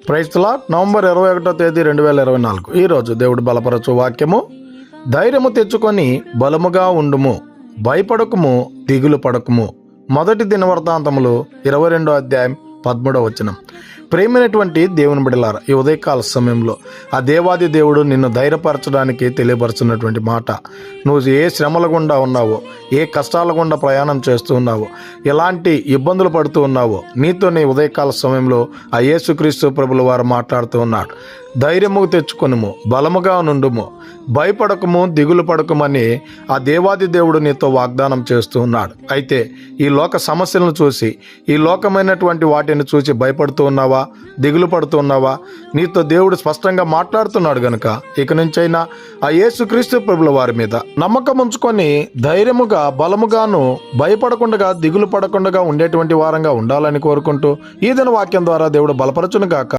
Praise the lord. November 21వ తేదీ 2024. ఈరోజు దేవుడు బలపరచు వాక్యము, ధైర్యము తెచ్చుకొని బలముగా ఉండుము, భయపడకుము, దిగులు పడకుము. మొదటి దినవృత్తాంతములు 22వ అధ్యాయం 13వ వచనం. ప్రేమైనటువంటి దేవుని బిడ్డలారా, ఈ ఉదయకాల సమయంలో ఆ దేవాది దేవుడు నిన్ను ధైర్యపరచడానికి తెలియపరుచున్నటువంటి మాట. నువ్వు ఏ శ్రమల గుండా ఉన్నావో, ఏ కష్టాల గుండా ప్రయాణం చేస్తూ ఉన్నావో, ఎలాంటి ఇబ్బందులు పడుతూ ఉన్నావో, నీతో నీ ఉదయకాల సమయంలో ఆ యేసుక్రీస్తు ప్రభుల వారు మాట్లాడుతూ ఉన్నాడు. ధైర్యము తెచ్చుకొనుము, బలముగా నుండుము, భయపడకము, దిగులు పడకమని ఆ దేవాది దేవుడు నీతో వాగ్దానం చేస్తూ ఉన్నాడు. అయితే ఈ లోక సమస్యలను చూసి, ఈ లోకమైనటువంటి వాటిని చూసి భయపడుతూ ఉన్నావా, దిగులు పడుతూ ఉన్నావా? నీతో దేవుడు స్పష్టంగా మాట్లాడుతున్నాడు గనుక ఇక నుంచైనా ఆ యేసుక్రీస్తు ప్రభుల వారి మీద నమ్మకం ఉంచుకొని ధైర్యముగా, బలముగాను, భయపడకుండా, దిగులు పడకుండా ఉండేటువంటి వారంగా ఉండాలని కోరుకుంటూ ఈ దిన వాక్యం ద్వారా దేవుడు బలపరచును గాక.